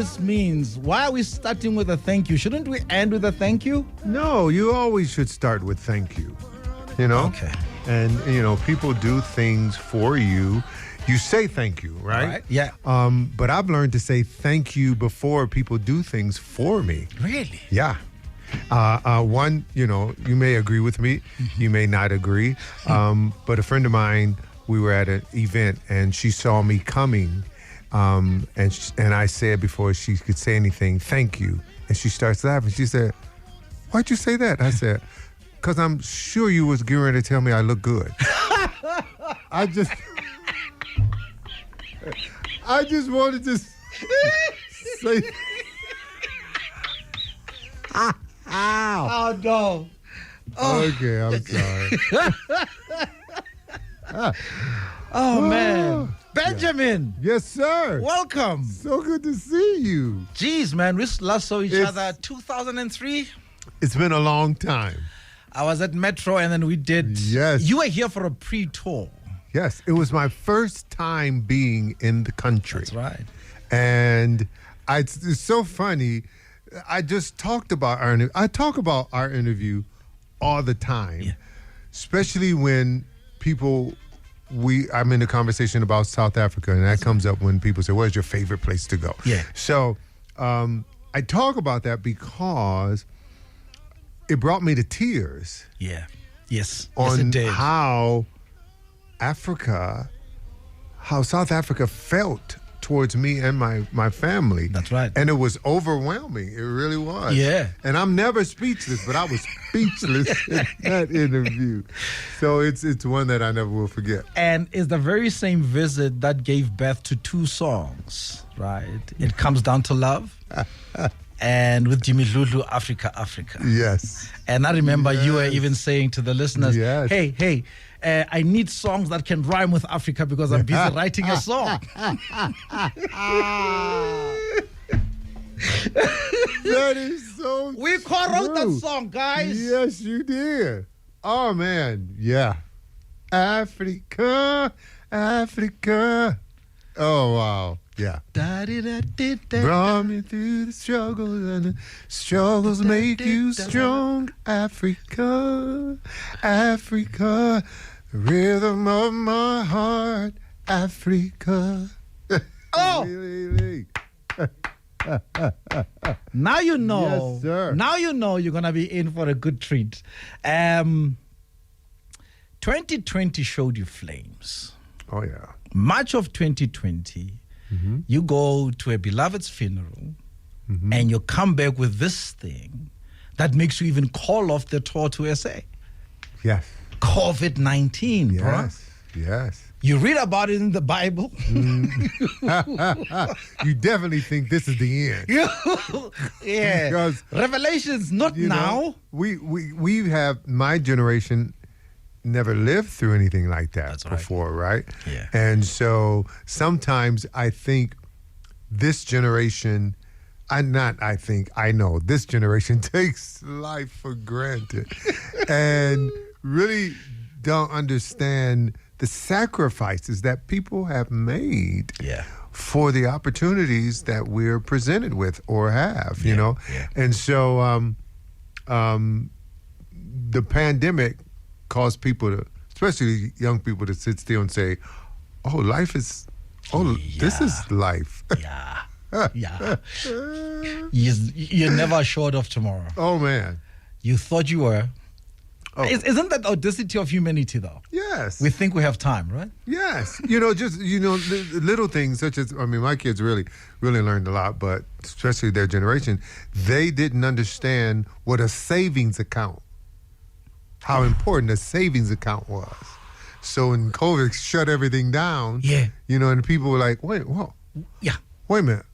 this means. Why are we starting with a thank you? Shouldn't we end with a thank you? No, you always should start with thank you. You know? Okay. And, people do things for you. You say thank you, right? Right, yeah. But I've learned to say thank you before people do things for me. Really? Yeah. One, you may agree with me. You may not agree. But a friend of mine, we were at an event and she saw me coming. And I said before she could say anything, thank you. And she starts laughing. She said, why'd you say that? I said, because I'm sure you was getting ready to tell me I look good. I just wanted to say. Ow. Oh, no. Oh. Okay, I'm sorry. Oh, man. Benjamin. Yes, sir. Welcome. So good to see you. Jeez, man. We last saw each other 2003. It's been a long time. I was at Metro and then we did. Yes. You were here for a pre-tour. Yes, it was my first time being in the country. That's right. And it's so funny. I just talked about our interview. I talk about our interview all the time, especially when I'm in a conversation about South Africa, and that comes up when people say, where's your favorite place to go? Yeah. So I talk about that because it brought me to tears. Yeah. Yes. On it did. how South Africa felt towards me and my family. That's right. And it was overwhelming. It really was. Yeah. And I'm never speechless, but I was speechless in that interview. So it's one that I never will forget. And it's the very same visit that gave birth to two songs, right? It Comes Down to Love and with Jimmy Lulu, Africa, Africa. Yes. And I remember you were even saying to the listeners, Yes. hey, I need songs that can rhyme with Africa because I'm busy writing a song. That is so We co-wrote true. that song, guys. Yes, you did. Oh, man. Yeah. Africa, Africa. Oh, wow. Yeah. Brought me through the struggles, and the struggles make you strong. Africa, Africa, the rhythm of my heart, Africa. Oh! Now you know. Yes, sir. Now you know you're going to be in for a good treat. 2020 showed you flames. Oh, yeah. March of 2020, you go to a beloved's funeral and you come back with this thing that makes you even call off the tour to SA. Yes. COVID-19, bro. Yes. Yes. You read about it in the Bible. You definitely think this is the end. Yeah. Because, Revelations, not now. We have, my generation never lived through anything like that before, right? Yeah. And so sometimes I think this generation, I know this generation takes life for granted and really don't understand the sacrifices that people have made for the opportunities that we're presented with or have, you know? Yeah. And so the pandemic caused people to, especially young people, to sit still and say, this is life. Yeah. You're never assured of tomorrow. Oh, man. You thought you were. Oh. Isn't that the audacity of humanity, though? Yes. We think we have time, right? Yes. Little things such as, my kids really learned a lot, but especially their generation, they didn't understand what a savings account, how important a savings account was. So when COVID shut everything down, and people were like, wait a minute,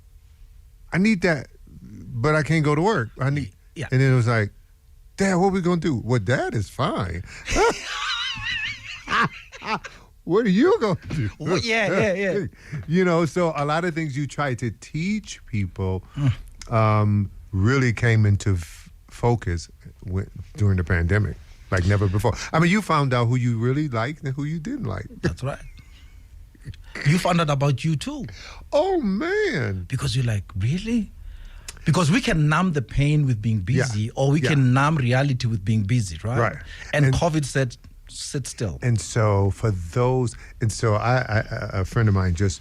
I need that, but I can't go to work. And then it was like, Dad, what are we going to do? Well, Dad is fine. What are you going to do? Well, yeah. So a lot of things you try to teach people really came into focus during the pandemic, like never before. You found out who you really liked and who you didn't like. That's right. you found out about you too. Oh, man. Because you're like, really? Because we can numb the pain with being busy, Yeah. or we Yeah. can numb reality with being busy, right? Right. And COVID said, sit still. And so for those, and so a friend of mine just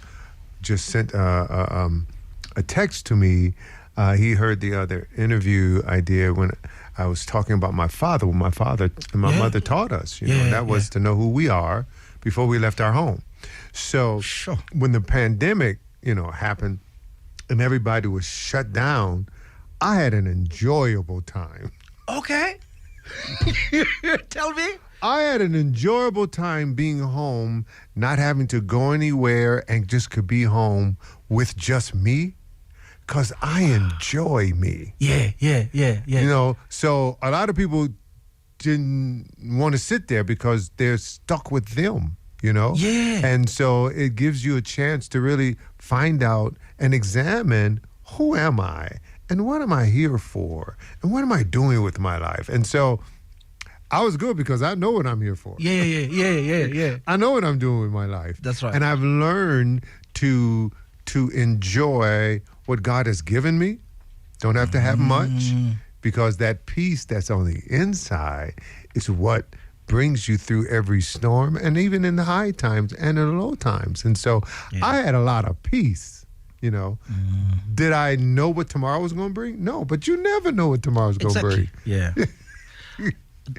sent a text to me. He heard the other interview I did when I was talking about my father. What my father and my mother taught us, you know, and that was to know who we are before we left our home. So when the pandemic, you know, happened and everybody was shut down, I had an enjoyable time. Okay. Tell me. I had an enjoyable time being home, not having to go anywhere, and just could be home with just me, because I enjoy me. Yeah. You know, so a lot of people didn't want to sit there because they're stuck with them, you know? Yeah. And so it gives you a chance to really find out and examine, who am I? And what am I here for? And what am I doing with my life? And so I was good because I know what I'm here for. Yeah. I know what I'm doing with my life. That's right. And I've learned to enjoy what God has given me. Don't have to have much, because that peace that's on the inside is what brings you through every storm, and even in the high times and in the low times. And so I had a lot of peace, you know. Did I know what tomorrow was going to bring? No, but you never know what tomorrow's going to bring. Yeah.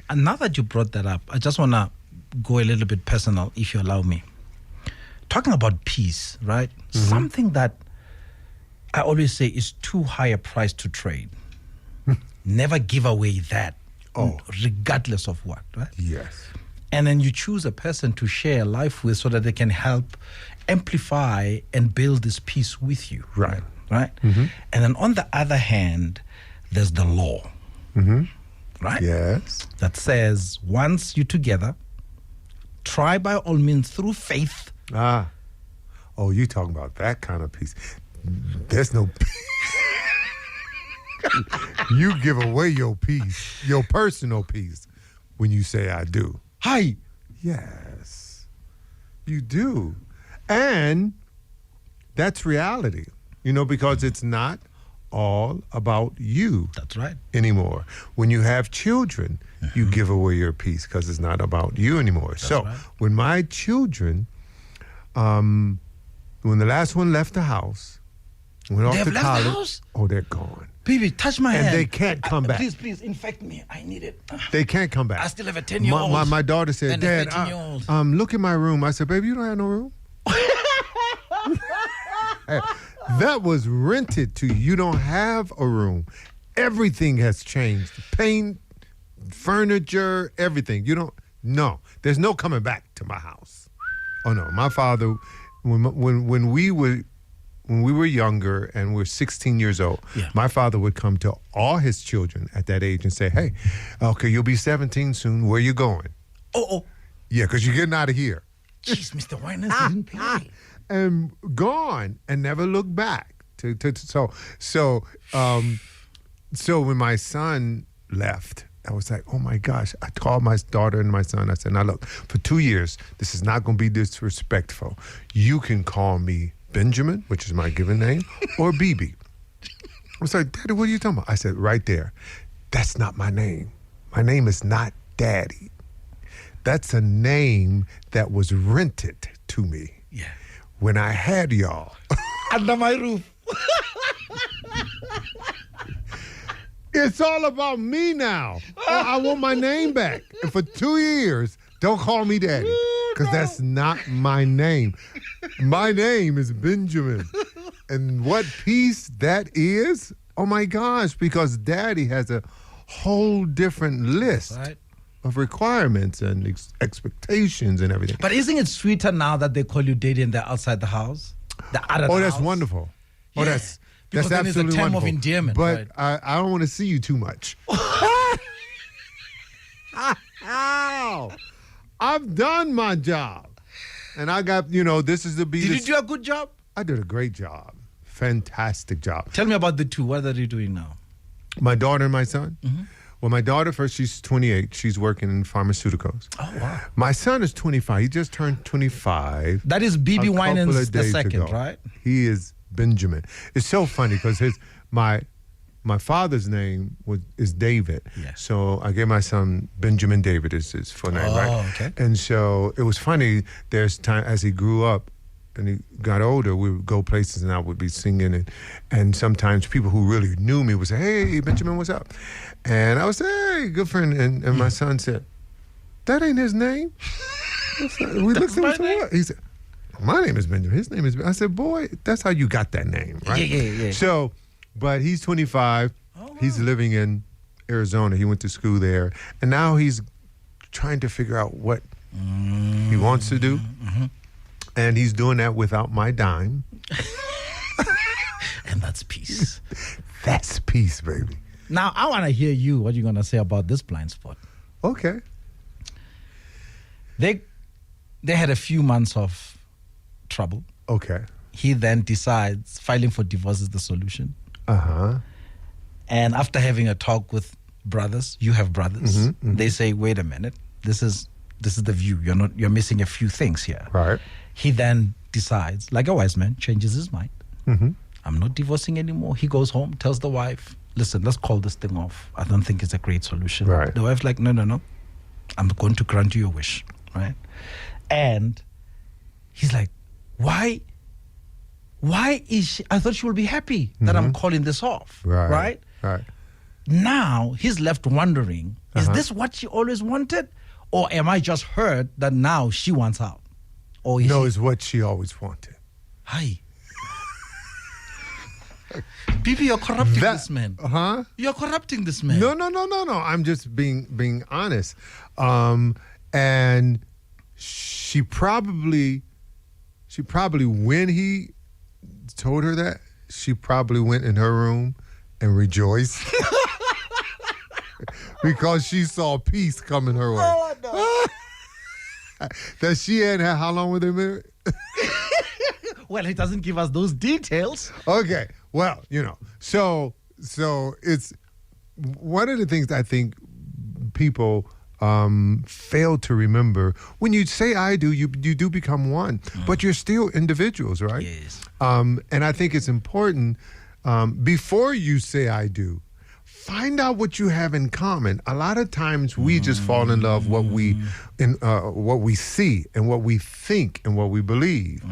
And now that you brought that up, I just want to go a little bit personal, if you allow me. Talking about peace, right? Something that I always say is too high a price to trade. Never give away that, regardless of what, right? Yes. And then you choose a person to share life with so that they can help amplify and build this peace with you. Right. Right? And then on the other hand, there's the law. Right? Yes. That says once you're together, try by all means through faith. Oh, you talking about that kind of peace. There's no you give away your peace, your personal peace, when you say I do. Hi. Yes, you do. And that's reality, you know, because it's not all about you. That's right. Anymore. When you have children, you give away your peace because it's not about you anymore. That's so right. when my children, when the last one left the house, went off They have to left college, the house? oh, they're gone. BeBe, touch my hand. And they can't come back. Please, infect me. I need it. They can't come back. I still have a 10-year-old. My daughter said, and a Dad, 13-year-old. look in my room. I said, baby, you don't have no room? That was rented to you. You don't have a room. Everything has changed. Paint, furniture, everything. No, there's no coming back to my house. Oh no, my father, when we were younger and we're 16 years old, my father would come to all his children at that age and say, hey, okay, you'll be 17 soon. Where you going? Oh. Yeah, because you're getting out of here. Jeez, Mr. Winans didn't play. And gone and never looked back. So when my son left, I was like, oh my gosh. I called my daughter and my son. I said, now look, for 2 years, this is not going to be disrespectful. You can call me Benjamin, which is my given name, or BeBe. I was like, Daddy, what are you talking about? I said, right there. That's not my name. My name is not Daddy. That's a name that was rented to me. Yeah. When I had y'all. Under my roof. It's all about me now. I want my name back. And for 2 years, don't call me Daddy, because that's not my name. My name is Benjamin. And what peace that is, oh my gosh, because Daddy has a whole different list of requirements and expectations and everything. But isn't it sweeter now that they call you Daddy and they're outside the house? That's wonderful. Yeah. Oh, that's Because then absolutely it's a term wonderful. of endearment. But I don't want to see you too much. Ow! I've done my job. And I got, this is the Did you do a good job? I did a great job. Fantastic job. Tell me about the two. What are you doing now? My daughter and my son? Well, my daughter first, she's 28. She's working in pharmaceuticals. Oh, wow. My son is 25. He just turned 25. That is BeBe a couple Winans of the days second, ago. right? He is Benjamin. It's so funny because my father's name is David. Yeah. So I gave my son Benjamin David is his full name, right? Okay. And so it was funny. There's time as he grew up and he got older, we would go places and I would be singing and sometimes people who really knew me would say, "Hey, Benjamin, what's up?" And I would say, "Hey, good friend." And my son said, "That ain't his name." We looked at him, what? He said, "My name is Benjamin. His name is." I said, "Boy, that's how you got that name, right?" Yeah. So, but he's 25. Oh, wow. He's living in Arizona. He went to school there, and now he's trying to figure out what he wants to do, and he's doing that without my dime. And that's peace. That's peace, baby. Now, I want to hear you, what you're going to say about this blind spot. Okay. They had a few months of trouble. Okay. He then decides filing for divorce is the solution. Uh-huh. And after having a talk with brothers, you have brothers, they say, "Wait a minute, this is the view. You're missing a few things here." Right. He then decides, like a wise man, changes his mind. I'm not divorcing anymore. He goes home, tells the wife, "Listen, let's call this thing off. I don't think it's a great solution." Right. The wife's like, no. I'm going to grant you your wish. Right. And he's like, why is she? I thought she will be happy that I'm calling this off. Right. Now he's left wondering, is this what she always wanted? Or am I just hurt that now she wants out? Or is No, she, it's what she always wanted. hi. BeBe, you're corrupting this man. Huh? You're corrupting this man. No. I'm just being honest. And she probably when he told her that, she probably went in her room and rejoiced because she saw peace coming her way. Oh, no. That she hadn't had, how long were they married? Well, he doesn't give us those details. Okay. Well, so it's one of the things I think people fail to remember. When you say "I do," you do become one, but you're still individuals, right? Yes. And I think it's important before you say "I do," find out what you have in common. A lot of times we just fall in love what we see and what we think and what we believe,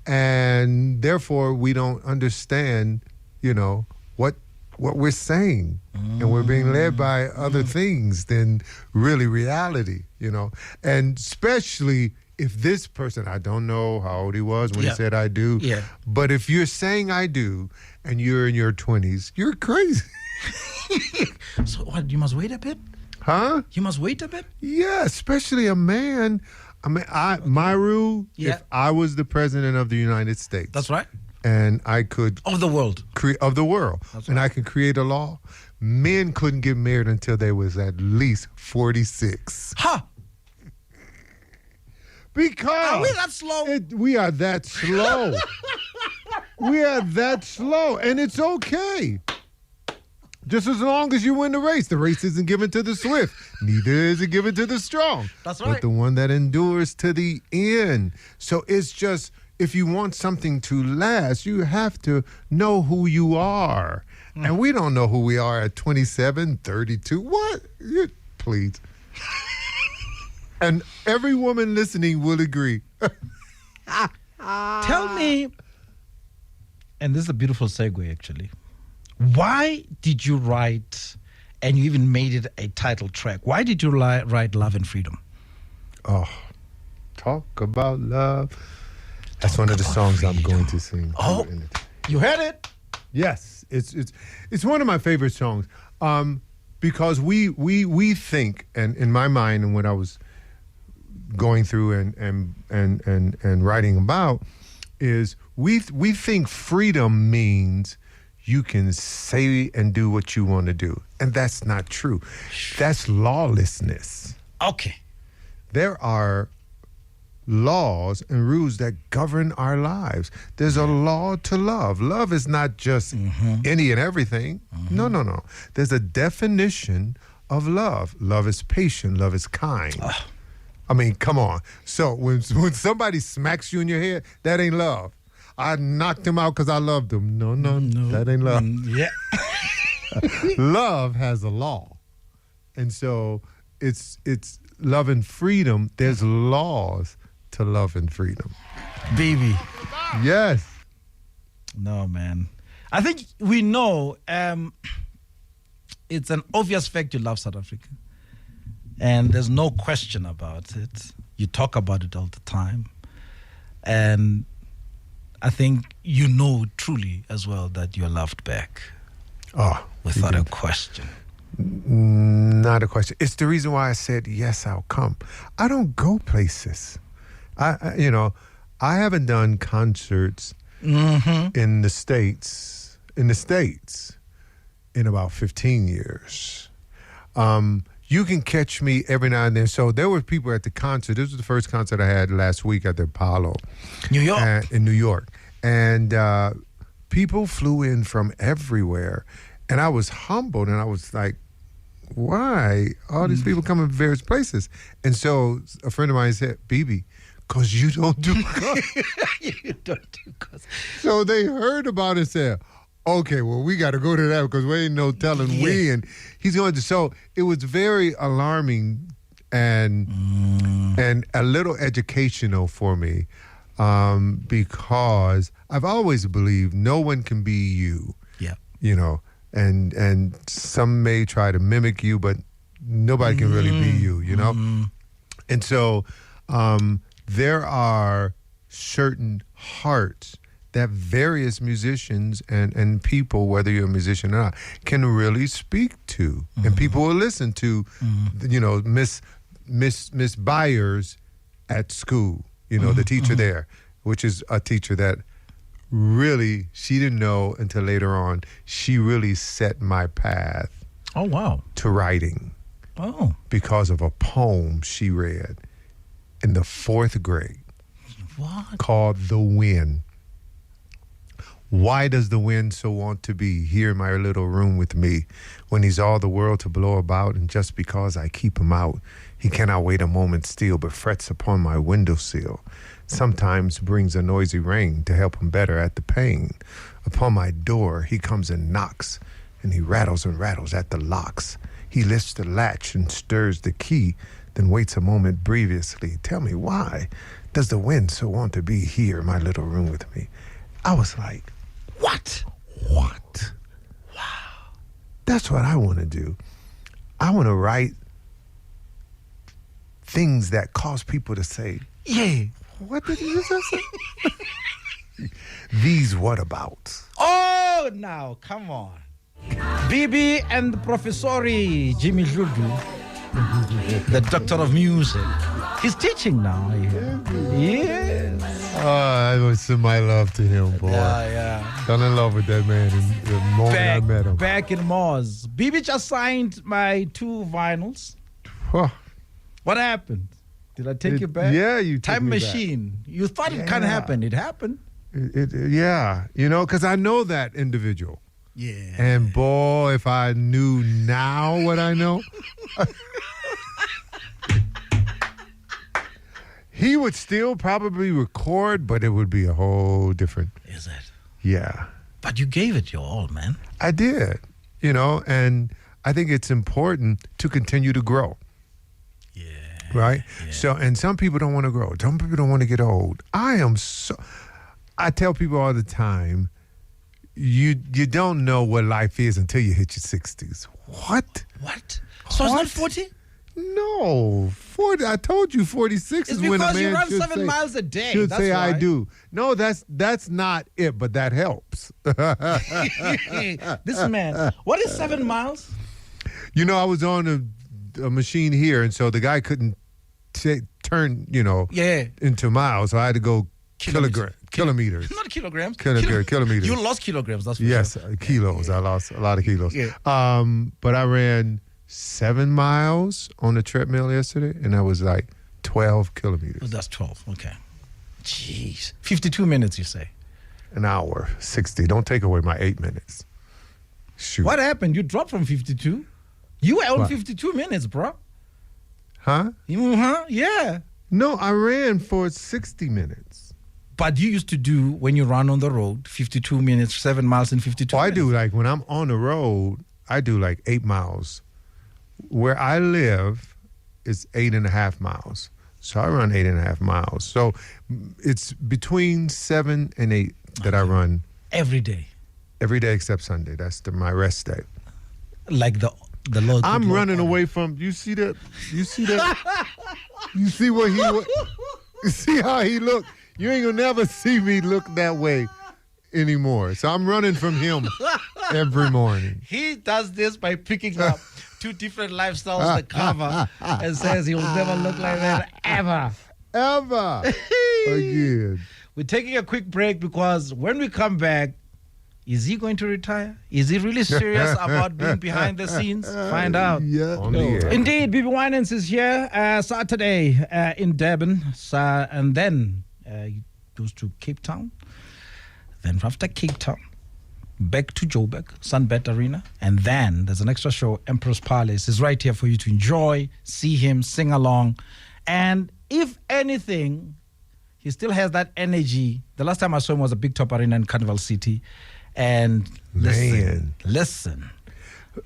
and therefore we don't understand, what we're saying, and we're being led by other things than really reality, and especially if this person, I don't know how old he was when he said "I do," but if you're saying "I do" and you're in your 20s, you're crazy. So what, you must wait a bit? Huh? You must wait a bit? Yeah, especially a man. I mean, my rule, if I was the president of the United States. That's right. And I could... Of the world. Of the world. That's and right. I could create a law. Men couldn't get married until they was at least 46. Ha! Because... Are we that slow? We are that slow. We are that slow. And it's okay. Just as long as you win the race. The race isn't given to the swift. Neither is it given to the strong. That's right. But the one that endures to the end. So it's just, if you want something to last, you have to know who you are. And we don't know who we are at 27, 32. What? Please. And every woman listening will agree. Tell me, and this is a beautiful segue actually, why did you write, and you even made it a title track, why did you write Love and Freedom? Oh, talk about love. That's one of the songs I'm going to sing. Oh, you heard it? Yes, it's one of my favorite songs because we think, and in my mind, and what I was going through and writing about is we think freedom means you can say and do what you want to do, and that's not true. That's lawlessness. Okay. There are laws and rules that govern our lives. There's a law to love. Love is not just any and everything. No. There's a definition of love. Love is patient. Love is kind. I mean, come on. So when somebody smacks you in your head, that ain't love. I knocked him out because I loved him. No, that ain't love. Yeah. Love has a law. And so it's love and freedom. There's laws to love and freedom. BeBe. Yes. No, man. I think we know it's an obvious fact you love South Africa. And there's no question about it. You talk about it all the time. And I think you know truly as well that you're loved back. Oh, without a question. Not a question. It's the reason why I said, yes, I'll come. I don't go places. I haven't done concerts in the States in about 15 years. You can catch me every now and then. So there were people at the concert. This was the first concert I had last week at the Apollo. New York. In New York. And people flew in from everywhere. And I was humbled, and I was like, why? All these people come from various places. And so a friend of mine said, BeBe, because you don't do concerts. You don't do concerts. So they heard about it and said, okay, well, we got to go to that because we ain't no telling when he's going to. So it was very alarming and a little educational for me because I've always believed no one can be you. Yeah. You know, and some may try to mimic you, but nobody can really be you, you know? And so there are certain hearts that various musicians and people, whether you're a musician or not, can really speak to. And people will listen to, you know, Miss Byers at school, you know, the teacher there, which is a teacher that really, she didn't know until later on, she really set my path. Oh, wow. To writing. Oh. Because of a poem she read in the 4th grade. What? Called The Wind. Why does the wind so want to be here in my little room with me when he's all the world to blow about, and just because I keep him out, he cannot wait a moment still, but frets upon my windowsill. Sometimes brings a noisy rain to help him better at the pain. Upon my door he comes and knocks, and he rattles and rattles at the locks. He lifts the latch and stirs the key, then waits a moment grievously. Tell me, why does the wind so want to be here in my little room with me? I was like, what? Wow. That's what I want to do. I want to write things that cause people to say, yeah, what did you just say? These whatabouts. Oh, now, come on. BeBe and Professori Jimmy Dludu, the doctor of music. He's teaching now. Yes. Oh, I was in my love to him, boy. Yeah. Fell in love with that man the moment I met him. Back in Mars. BeBe just signed my 2 vinyls. Oh. What happened? Did I take you back? Yeah, you took Time me machine. Back. You thought it kind of happened. It happened. Yeah, you know, because I know that individual. Yeah. And boy, if I knew now what I know, he would still probably record, but it would be a whole different. Is it? Yeah. But you gave it your all, man. I did, you know, and I think it's important to continue to grow. Yeah. Right? Yeah. So, and some people don't want to grow. Some people don't want to get old. I tell people all the time, you don't know what life is until you hit your 60s. What? So it's not 40? No, 40. I told you 46 it's is when a man because you run should 7 miles a day. Should that's say why. I do. No, that's not it, but that helps. This man, what is 7 miles? You know, I was on a machine here, and so the guy couldn't turn, you know, into miles, so I had to go kilometers. Not kilograms. Kilometers. You lost kilograms, that's for yes, sure. Kilos. I lost a lot of kilos. Yeah. But I ran 7 miles on the treadmill yesterday, and that was like 12 kilometers. Oh, that's 12, okay. Jeez. 52 minutes, you say? An hour, 60. Don't take away my 8 minutes. Shoot. What happened? You dropped from 52? You were on What? 52 minutes, bro. Huh? Yeah. No, I ran for 60 minutes. But you used to do, when you run on the road, 52 minutes, 7 miles in 52 Oh, I minutes. do, like, when I'm on the road, I do like 8 miles. Where I live is 8.5 miles. So I run 8.5 miles. So it's between 7 and 8 that I run Every day. every day except Sunday. That's my rest day. Like the Lord. I'm good Lord running ordered. away from. You see that? You see that? You see what he? You see how he look? You ain't gonna never see me look that way anymore. So I'm running from him every morning. He does this by picking up 2 different lifestyles to cover and says he will never look like that ever. Ever again. We're taking a quick break because when we come back, is he going to retire? Is he really serious about being behind the scenes? Find out. Yeah. On the air. Indeed, BeBe Winans is here Saturday in Durban. And then he goes to Cape Town. Then after Cape Town, back to Joburg, Sunbet Arena. And then there's an extra show, Empress Palace, is right here for you to enjoy, see him, sing along. And if anything, he still has that energy. The last time I saw him was a Big Top Arena in Carnival City. And listen.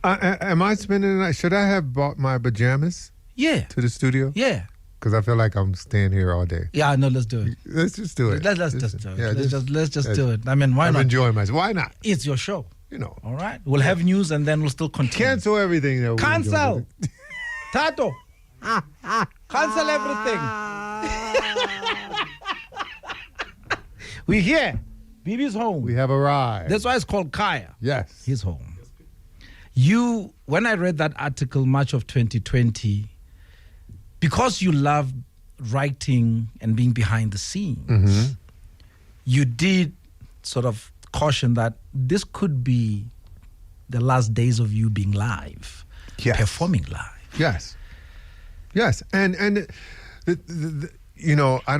Am I spending the night? Should I have bought my pajamas Yeah. to the studio? Yeah. Because I feel like I'm staying here all day. Yeah, no, let's do it. Let's just do it. Let's just do it. Yeah, let's just do it. I mean, why I'm not? enjoying myself. Why not? It's your show. You know. All right. We'll have news and then we'll still continue. Cancel everything. That Cancel. Tato. Cancel everything. We're here. BeBe's home. We have arrived. That's why it's called Kaya. Yes. His home. When I read that article, March of 2020, because you love writing and being behind the scenes, you did sort of caution that this could be the last days of you being live, performing live. Yes. Yes. And you know, I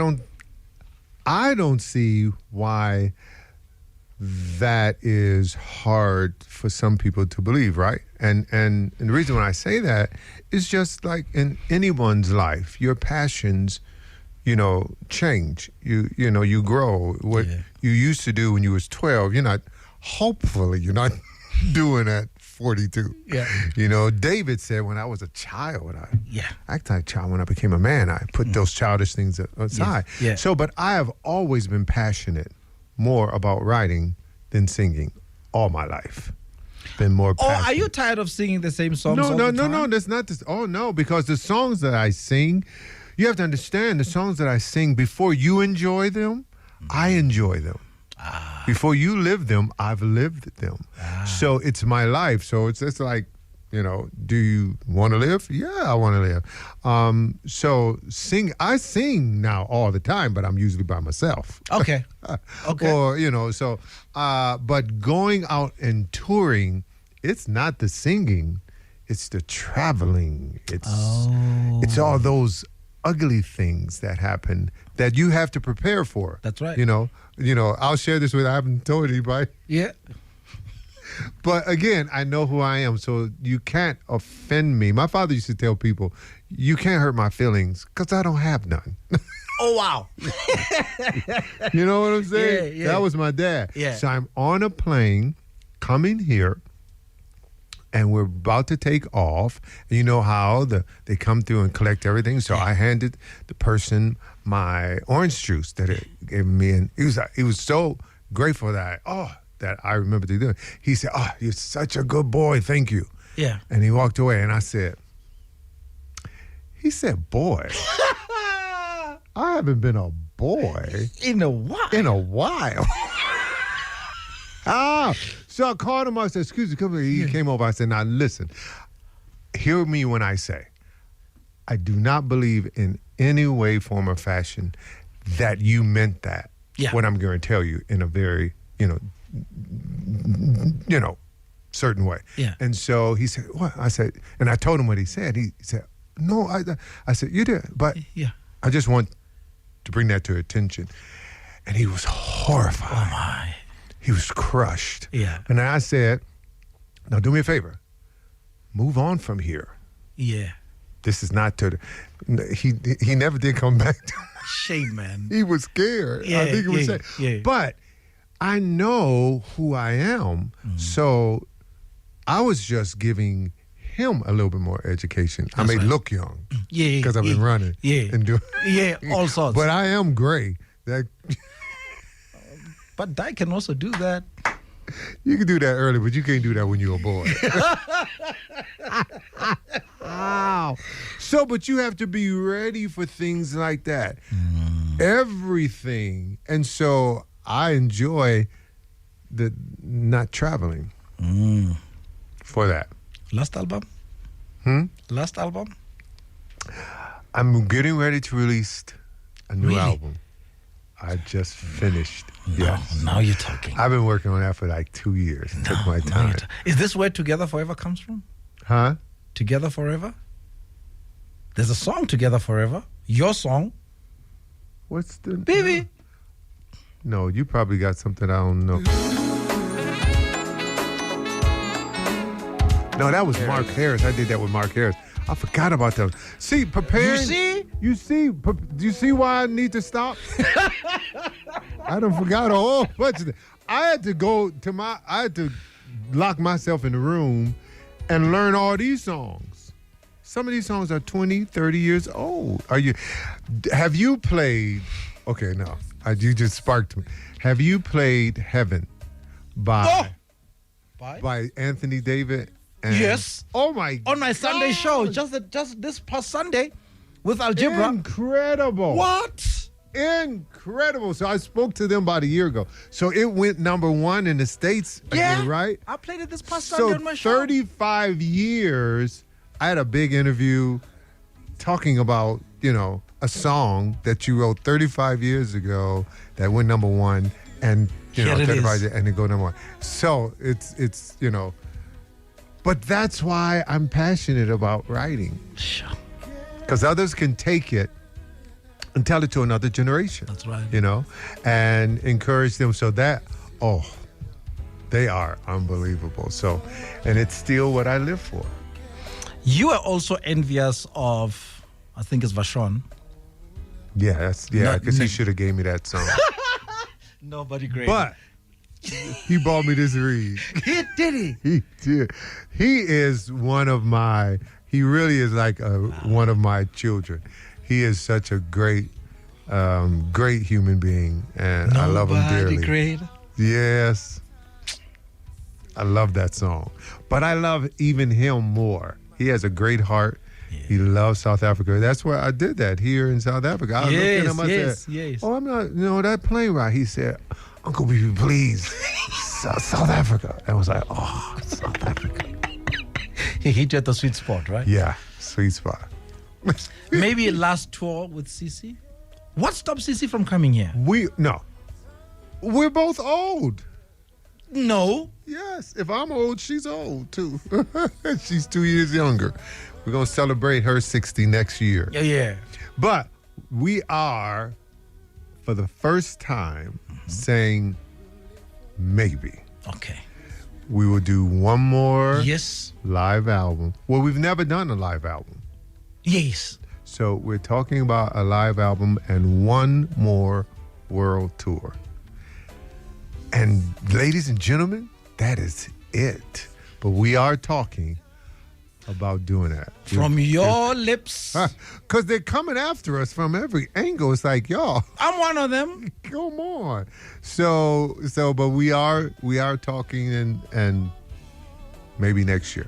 don't see why that is hard for some people to believe, right? And the reason when I say that is just like in anyone's life, your passions, you know, change. You know, you grow. What you used to do when you was 12, hopefully you're not doing at 42. Yeah. You know, David said when I was a child, I acted like a child. When I became a man, I put those childish things aside. Yeah. So, but I have always been passionate more about writing than singing all my life. Been more passionate. Oh, are you tired of singing the same songs all No, the time? no, that's not this. Oh, no, because the songs that I sing, you have to understand the songs that I sing, before you enjoy them, I enjoy them. Before you live them, I've lived them. So it's my life. So it's like, you know, do you want to live? Yeah, I want to live. So I sing now all the time, but I'm usually by myself. Okay. Or, you know, so, but going out and touring, it's not the singing, it's the traveling. It's all those ugly things that happen that you have to prepare for. That's right. You know, I'll share this with, I haven't told anybody. Yeah. But again, I know who I am, so you can't offend me. My father used to tell people, you can't hurt my feelings because I don't have none. Oh, wow. You know what I'm saying? Yeah. That was my dad. Yeah. So I'm on a plane coming here, and we're about to take off. And you know how they come through and collect everything. So I handed the person my orange juice that it gave me, and he was so grateful that I remember to do it. He said, "Oh, you're such a good boy, thank you." Yeah. And he walked away, and he said, "Boy, I haven't been a boy In a while. in a while." So I called him. I said, "Excuse me, come here." He came over. I said, "Now listen, hear me when I say, I do not believe in any way, form, or fashion that you meant that. Yeah. What I'm going to tell you in a very, certain way." Yeah. And so he said, "What?" I said, and I told him what he said. He said, "No, I said, you did, but Yeah. I just want to bring that to attention." And he was horrified. Oh, my. He was crushed. Yeah. And I said, "Now do me a favor. move on from here. Yeah. This is not to he never did come back. Shame, man. He was scared. I think he was saying. Yeah. But I know who I am. So I was just giving him a little bit more education. I may look young. Yeah. Because I've been running. Yeah. And doing all sorts. But I am gray. But Di can also do that. You can do that early, but you can't do that when you're a boy. Wow. So, but you have to be ready for things like that. Everything. And so I enjoy the not traveling for that. Last album? Last album? I'm getting ready to release a new Really? album. I just finished. Now you're talking. I've been working on that for like 2 years. It took my time. Is this where Together Forever comes from? Huh? Together Forever? There's a song, Together Forever. Your song. What's the... BeBe. No, you probably got something I don't know. No, that was Mark Harris. I did that with Mark Harris. I forgot about that. See, preparing... You see why I need to stop? I done forgot a whole bunch of it. I had to lock myself in the room and learn all these songs. Some of these songs are 20, 30 years old. Have you played, okay, no, you just sparked me. Have you played Heaven by Anthony David? Yes. Oh my God. On my Sunday show, just this past Sunday with Algebra. Incredible. What? Incredible. So I spoke to them about a year ago. So it went #1 in the States again, right? I played it this past Sunday on my show. 35 years, I had a big interview talking about, a song that you wrote 35 years ago that went #1 and, 35 years and it go #1. So it's but that's why I'm passionate about writing. Sure. Because others can take it and tell it to another generation. That's right. And encourage them. So that, they are unbelievable. So, and it's still what I live for. You are also envious of, I think it's Vashon. Yeah, because he should have gave me that song. Nobody great. But he bought me this reed. Did he? He did. He is he really is like one of my children. He is such a great, great human being, and I love him dearly. Great. Yes. I love that song. But I love even him more. He has a great heart. Yeah. He loves South Africa. That's why I did that here in South Africa. I looked at him, I said, oh, I'm not, that plane ride. He said, Uncle BeBe, please, South Africa. I was like, oh, South Africa. He hit you at the sweet spot, right? Yeah, sweet spot. Maybe a last tour with Cece? What stopped Cece from coming here? No. We're both old. No. Yes. If I'm old, she's old too. She's 2 years younger. We're going to celebrate her 60 next year. Yeah. But we are, for the first time, saying maybe. Okay. We will do one more yes live album. Well, we've never done a live album. Yes. So we're talking about a live album and one more world tour. And ladies and gentlemen, that is it. But we are talking about doing that. From your lips. Because they're coming after us from every angle. It's like, y'all. I'm one of them. Come on. So, but we are talking and maybe next year.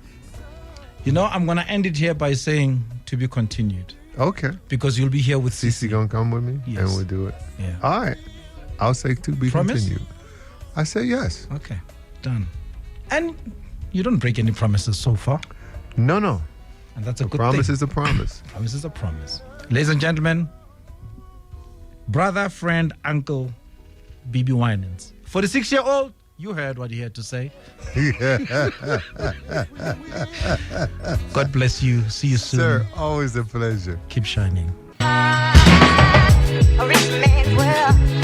I'm going to end it here by saying to be continued. Okay. Because you'll be here with Cece going to come with me? Yes. And we'll do it. Yeah. All right. I'll say to be Promise? continued. I say yes. Okay. Done. And you don't break any promises so far. No. And that's a good promise thing. Is a promise. Promise is a promise. Ladies and gentlemen, brother, friend, uncle, BeBe Winans. 46-year-old, you heard what he had to say. God bless you. See you soon. Sir, always a pleasure. Keep shining. A rich man's world.